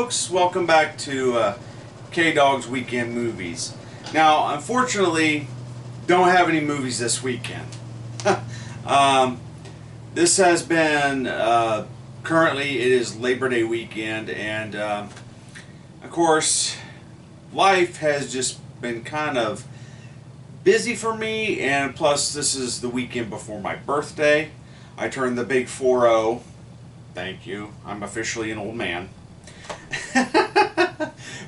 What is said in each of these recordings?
folks, welcome back to Kdog's Weekend Movies. Now, unfortunately, don't have any movies this weekend. This has been, currently it is Labor Day weekend, and of course, life has just been kind of busy for me, and plus this is the weekend before my birthday. I turned the big 40. Thank you. I'm officially an old man.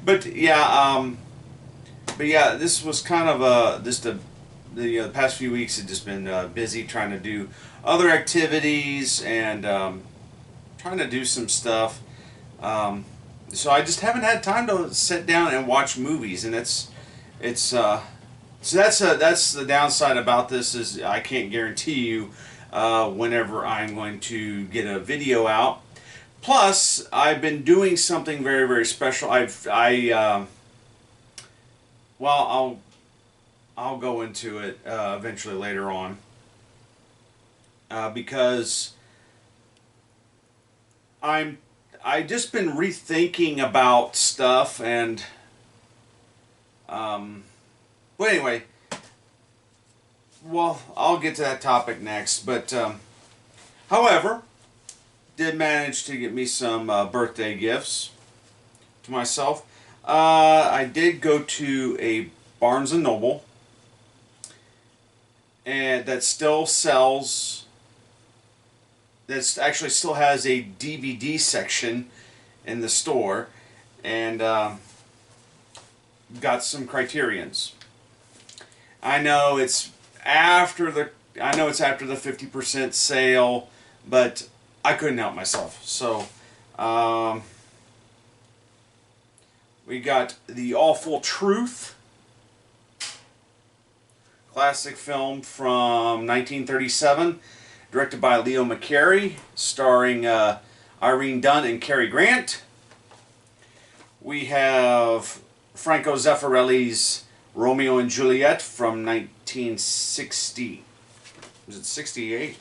But yeah, this was kind of the past few weeks have just been busy trying to do other activities and trying to do some stuff. So I just haven't had time to sit down and watch movies, and so that's the downside about this, is I can't guarantee you whenever I'm going to get a video out. Plus, I've been doing something very, very special. Well, I'll go into it eventually later on, because I just been rethinking about stuff, and well, anyway, well, I'll get to that topic next. But however, did manage to get me some birthday gifts to myself. I did go to a Barnes & Noble, and that still sells, that actually still has a DVD section in the store, and got some Criterions. I know it's after the 50% sale, but I couldn't help myself. So we got The Awful Truth, classic film from 1937, directed by Leo McCarey, starring Irene Dunne and Cary Grant. We have Franco Zeffirelli's Romeo and Juliet from 1960. Was it 68?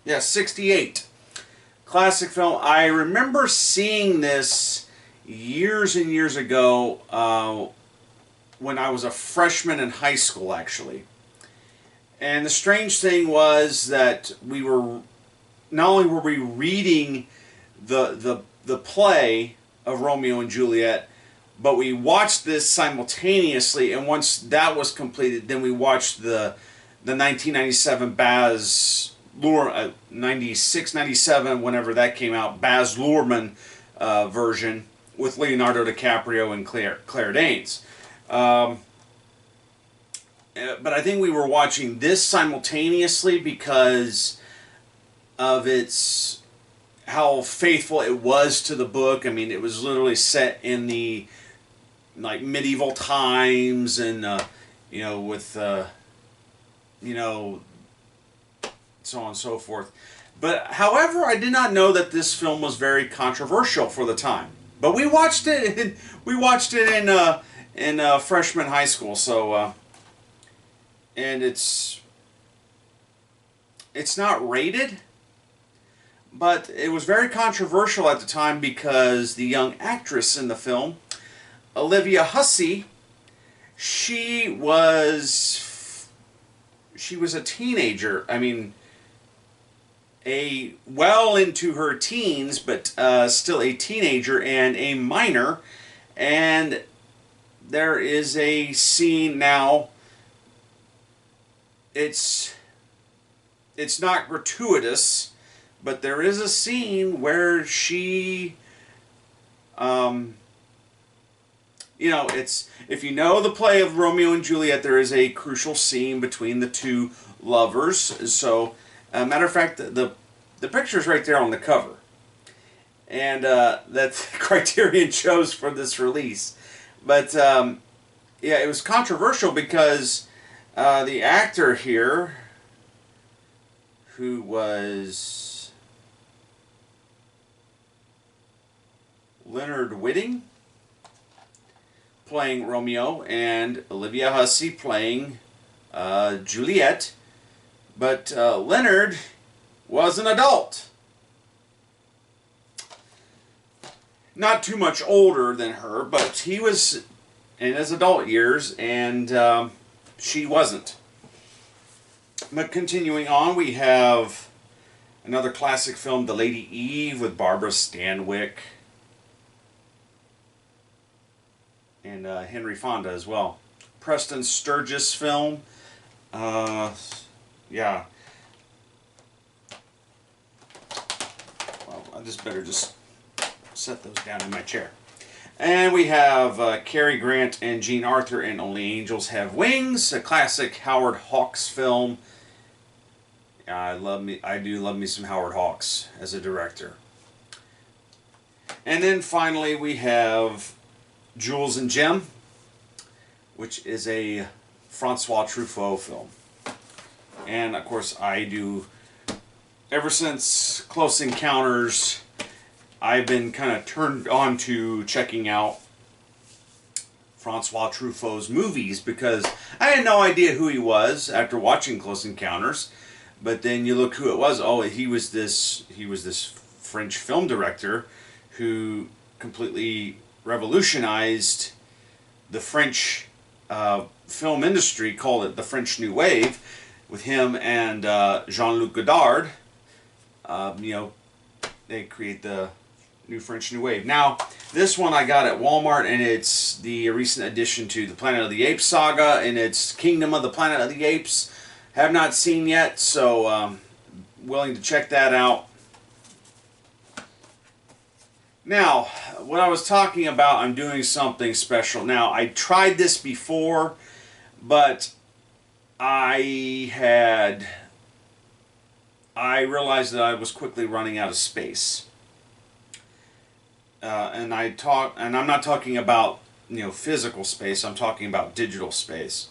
Yeah, 68. Classic film. I remember seeing this years and years ago when I was a freshman in high school, actually. And the strange thing was that we were, not only were we reading the play of Romeo and Juliet, but we watched this simultaneously, and once that was completed, then we watched the 1997 Baz Luhrmann, 96, 97, whenever that came out, Baz Luhrmann version with Leonardo DiCaprio and Claire Danes. But I think we were watching this simultaneously because of how faithful it was to the book. I mean, it was literally set in the medieval times, and with so on and so forth. But however, I did not know that this film was very controversial for the time. But we watched it. We watched it in freshman high school. So and it's not rated, but it was very controversial at the time because the young actress in the film, Olivia Hussey, she was a teenager. I mean, well into her teens, but still a teenager and a minor. And there is a scene now. It's not gratuitous, but there is a scene where she, if you know the play of Romeo and Juliet, there is a crucial scene between the two lovers. So, matter of fact, the picture's right there on the cover, and that Criterion chose for this release. But yeah, it was controversial because the actor here, who was Leonard Whiting, playing Romeo, and Olivia Hussey playing Juliet, but Leonard was an adult. not too much older than her, but he was in his adult years, and she wasn't. But continuing on, we have another classic film, The Lady Eve, with Barbara Stanwyck and Henry Fonda as well. Preston Sturges film. Yeah. Well, I just better just set those down in my chair. And we have Cary Grant and Jean Arthur in Only Angels Have Wings, a classic Howard Hawks film. I do love me some Howard Hawks as a director. And then finally we have Jules and Jim, which is a Francois Truffaut film. And of course ever since Close Encounters, I've been kind of turned on to checking out Francois Truffaut's movies because I had no idea who he was after watching Close Encounters. But then you look who it was. Oh, he was this French film director who completely revolutionized the French film industry, called it the French New Wave, with him and Jean-Luc Godard. They create the new French New Wave. Now, this one I got at Walmart, and it's the recent addition to the Planet of the Apes saga, and it's Kingdom of the Planet of the Apes. Have not seen yet, so willing to check that out. Now, what I was talking about, I'm doing something special. Now, I tried this before, but I realized that I was quickly running out of space. And I'm not talking about physical space. I'm talking about digital space.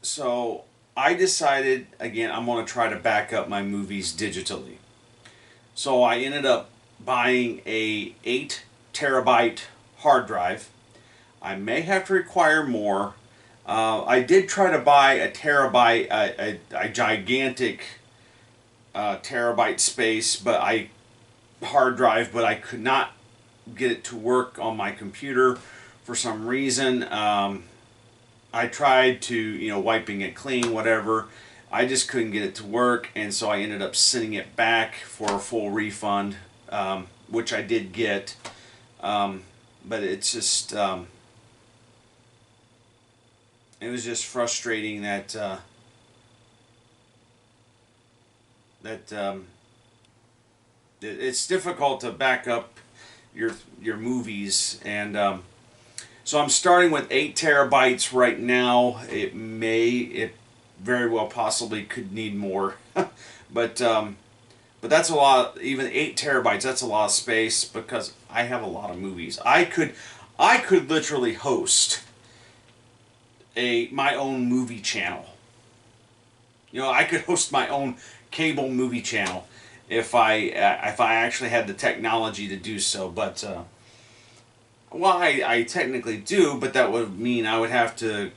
So I decided, again, I'm going to try to back up my movies digitally. So I ended up buying a 8 terabyte hard drive. I may have to require more. I did try to buy a terabyte, a gigantic terabyte space, hard drive, but I could not get it to work on my computer for some reason. I tried to, wiping it clean, whatever. I just couldn't get it to work, and so I ended up sending it back for a full refund, which I did get. But it's just, it was just frustrating that it's difficult to back up your movies, and so I'm starting with 8 terabytes right now. It very well possibly could need more, but that's a lot. Even 8 terabytes, that's a lot of space because I have a lot of movies. I could literally host my own movie channel. I could host my own cable movie channel if I actually had the technology to do so, but. Well, I technically do, but that would mean I would have to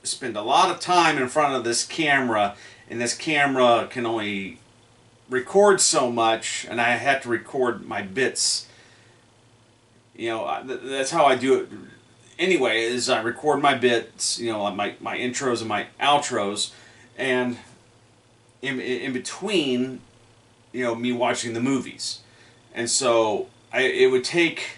spend a lot of time in front of this camera, and this camera can only record so much, and I have to record my bits. That's how I do it anyway, is I record my bits, my intros and my outros, and in between, me watching the movies. And so it would take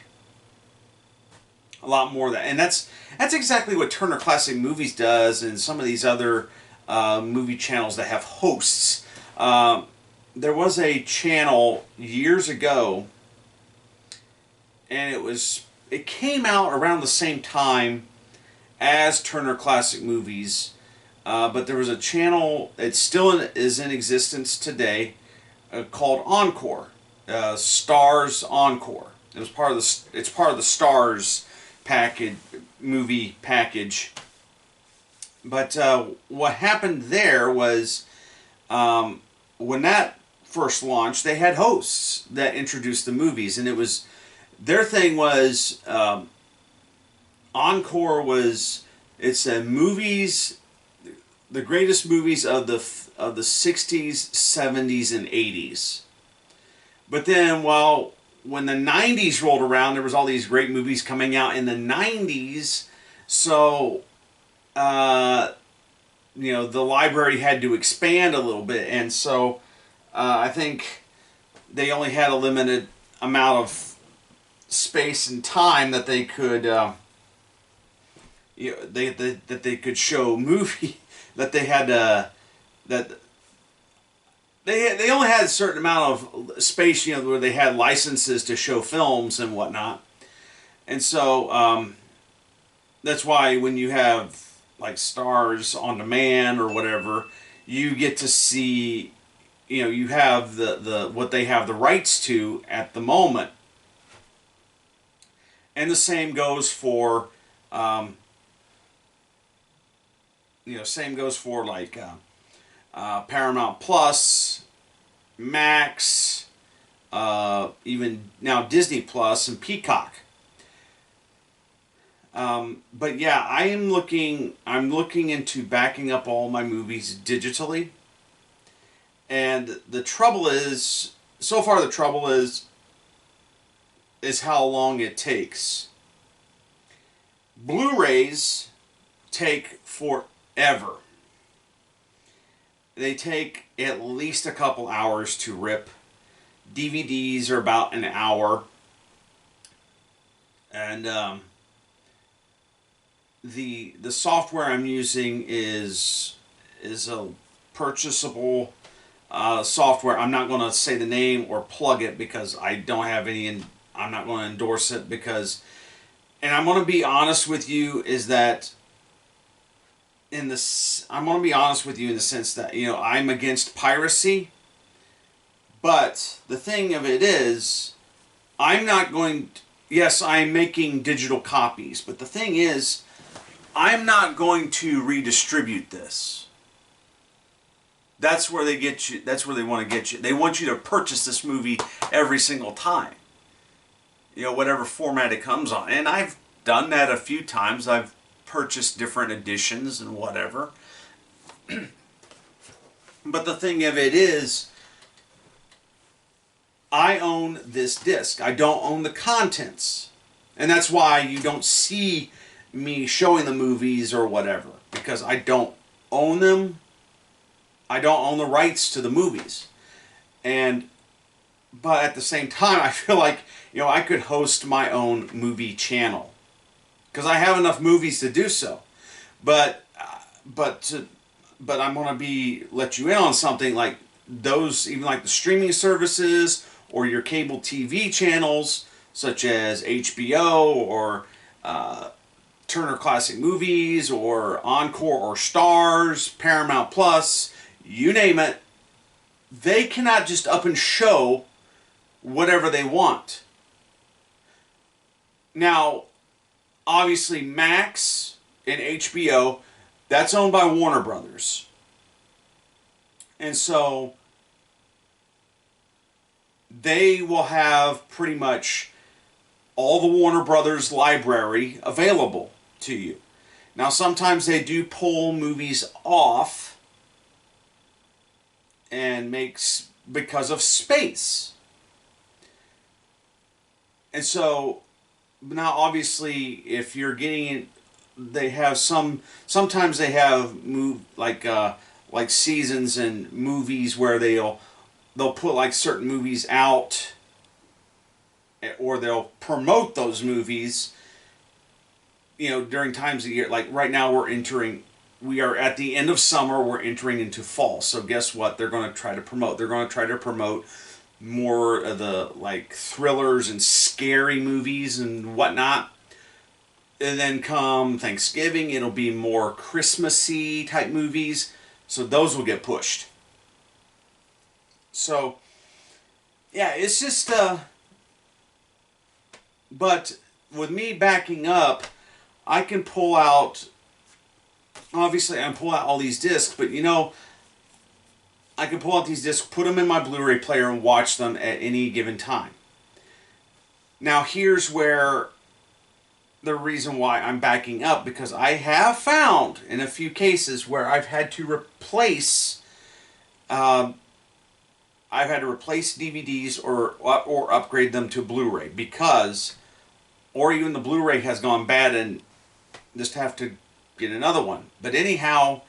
a lot more of that, and that's exactly what Turner Classic Movies does, and some of these other movie channels that have hosts. There was a channel years ago, and it came out around the same time as Turner Classic Movies, but there was a channel. It still is in existence today, called Encore, Stars Encore. It's part of the Stars movie package. But what happened there was, when that first launched, they had hosts that introduced the movies, and their thing was, Encore it's movies, the greatest movies of the 60s, 70s, and 80s. But then, well, when the 90s rolled around, there was all these great movies coming out in the 90s. So, the library had to expand a little bit. And so I think they only had a limited amount of space and time that they could, that they could show movie, that they had that they only had a certain amount of space, where they had licenses to show films and whatnot. And so that's why when you have like Stars on Demand or whatever, you get to see, you have the what they have the rights to at the moment. And the same goes for, same goes for like Paramount Plus, Max, even now Disney Plus and Peacock. But yeah, I'm looking into backing up all my movies digitally. And the trouble is, so far the trouble is how long it takes. Blu-rays take forever. They take at least a couple hours to rip. DVDs are about an hour. And the software I'm using is a purchasable software. I'm not going to say the name or plug it because I don't have any. I'm not going to endorse it because, and I'm going to be honest with you, is that I'm going to be honest with you in the sense that, I'm against piracy, but the thing of it is, I'm not going to, yes, I'm making digital copies, but the thing is, I'm not going to redistribute this. That's where they get you, that's where they want to get you. They want you to purchase this movie every single time. Whatever format it comes on. And I've done that a few times. I've purchased different editions and whatever. But the thing of it is, I own this disc. I don't own the contents. And that's why you don't see me showing the movies or whatever. Because I don't own them. I don't own the rights to the movies. But at the same time, I feel like, I could host my own movie channel. Because I have enough movies to do so. But I'm going to let you in on something like those, even like the streaming services or your cable TV channels, such as HBO or Turner Classic Movies or Encore or Stars, Paramount Plus, you name it. They cannot just up and show whatever they want. Now, obviously Max and HBO, that's owned by Warner Brothers. And so they will have pretty much all the Warner Brothers library available to you. Now, sometimes they do pull movies off and because of space. And so now, obviously, if you're getting it, they have sometimes they have like seasons and movies where they'll put like certain movies out, or they'll promote those movies, during times of the year. Like right now we are at the end of summer, we're entering into fall. So guess what? They're going to try to promote more of the like thrillers and scary movies and whatnot. And then come Thanksgiving, it'll be more Christmassy type movies. So those will get pushed. So yeah, it's just but with me backing up, I can pull out, obviously I can pull out all these discs, but I can pull out these discs, put them in my Blu-ray player and watch them at any given time. Now here's where the reason why I'm backing up, because I have found in a few cases where I've had to replace, I've I've had to replace DVDs or upgrade them to Blu-ray because, or even the Blu-ray has gone bad and just have to get another one. But anyhow,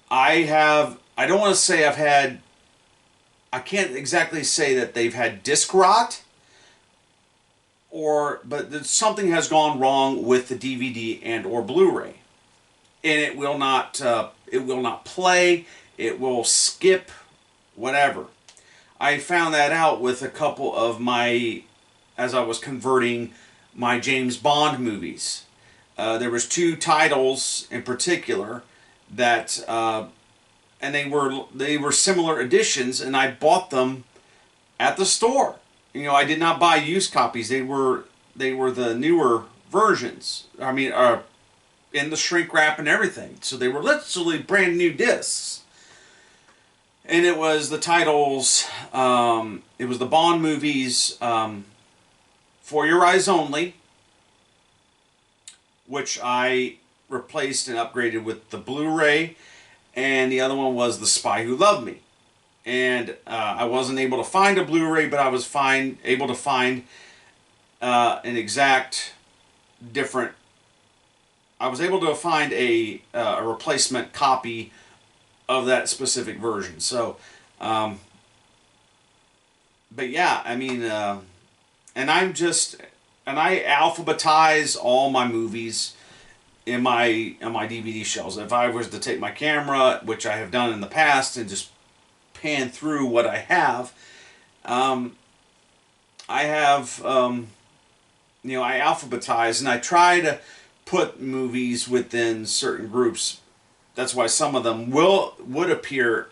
I don't want to say I can't exactly say that they've had disc rot, but something has gone wrong with the DVD and or Blu-ray, and it will not play, it will skip, whatever. I found that out with a couple of as I was converting my James Bond movies. There was 2 titles in particular that, and they were similar editions, and I bought them at the store. I did not buy used copies. They were the newer versions. I mean, in the shrink wrap and everything. So they were literally brand new discs. And it was the titles, it was the Bond movies, For Your Eyes Only, which I replaced and upgraded with the Blu-ray, and the other one was The Spy Who Loved Me. And I wasn't able to find a Blu-ray, but I was able to find an exact different. I was able to find a replacement copy of that specific version. So, but yeah, I mean, and I alphabetize all my movies in my DVD shelves. If I was to take my camera, which I have done in the past, and just pan through what I have, I alphabetize, and I try to put movies within certain groups. That's why some of them would appear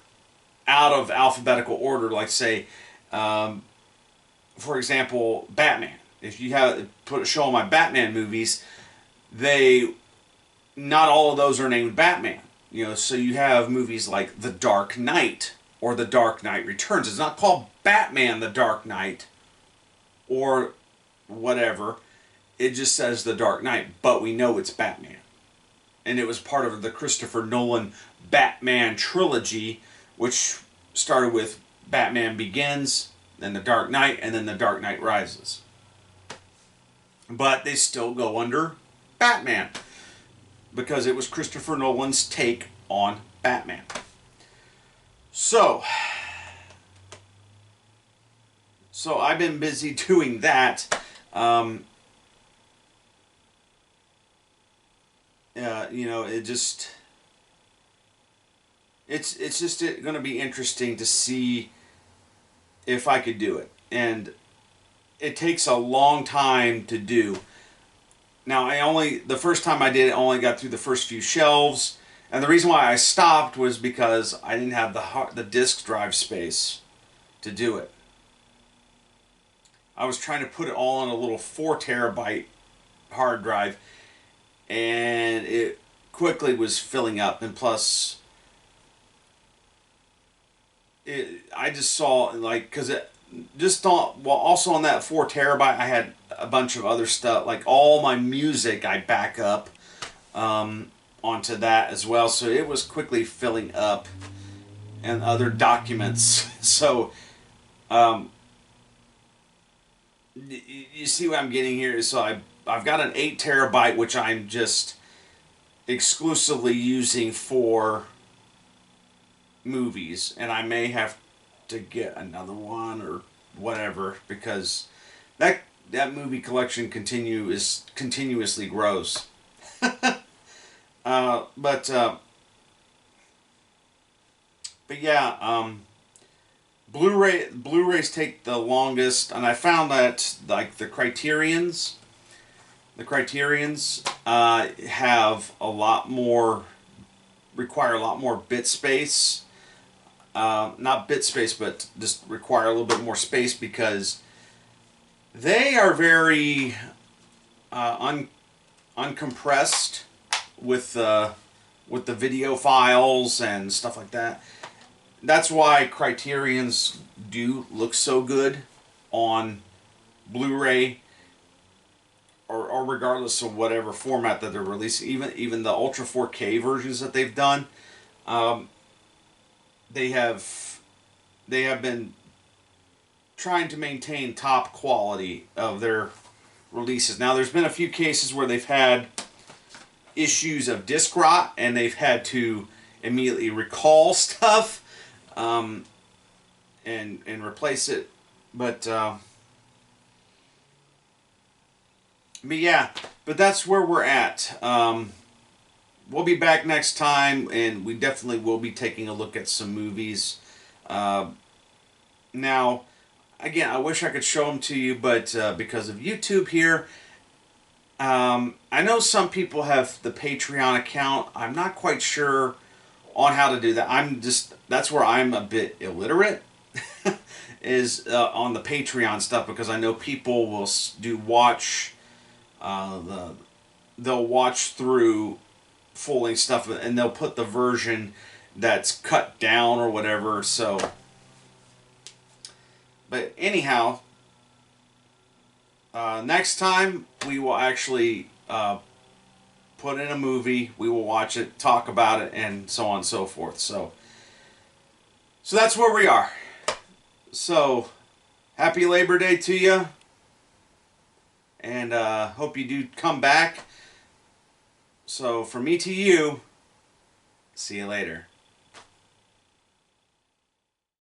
out of alphabetical order, like say, for example, Batman. If you show my Batman movies, not all of those are named Batman. So you have movies like The Dark Knight or The Dark Knight Returns. It's not called Batman The Dark Knight or whatever. It just says The Dark Knight, but we know it's Batman. And it was part of the Christopher Nolan Batman trilogy, which started with Batman Begins, then The Dark Knight, and then The Dark Knight Rises. But they still go under Batman, because it was Christopher Nolan's take on Batman. So I've been busy doing that. It's just going to be interesting to see if I could do it, and it takes a long time to do. Now, the first time I did it, I only got through the first few shelves, and the reason why I stopped was because I didn't have the disk drive space to do it. I was trying to put it all on a little 4 terabyte hard drive, and it quickly was filling up, and plus I just saw, like, because it just thought, well, also on that 4 terabyte I had a bunch of other stuff, like all my music I back up onto that as well, so it was quickly filling up, and other documents. So you see what I'm getting here. So I've got an 8 terabyte which I'm just exclusively using for movies, and I may have to get another one or whatever, because that movie collection continuously grows. But yeah, Blu-rays take the longest, and I found that, like, the Criterions have require a lot more bit space. Not bit space, but just require a little bit more space, because they are very uncompressed with the video files and stuff like that. That's why Criterions do look so good on Blu-ray, or regardless of whatever format that they're releasing. Even the Ultra 4K versions that they've done, they have been trying to maintain top quality of their releases. Now, there's been a few cases where they've had issues of disc rot and they've had to immediately recall stuff and replace it. But yeah, but that's where we're at. We'll be back next time, and we definitely will be taking a look at some movies. Now, again, I wish I could show them to you, but because of YouTube here, I know some people have the Patreon account. I'm not quite sure on how to do that. That's where I'm a bit illiterate, is on the Patreon stuff, because I know people will watch, they'll watch through full-length stuff, and they'll put the version that's cut down or whatever, so. But anyhow, next time we will actually put in a movie, we will watch it, talk about it, and so on and so forth. So that's where we are. So, happy Labor Day to you, and hope you do come back. So, from me to you, see you later.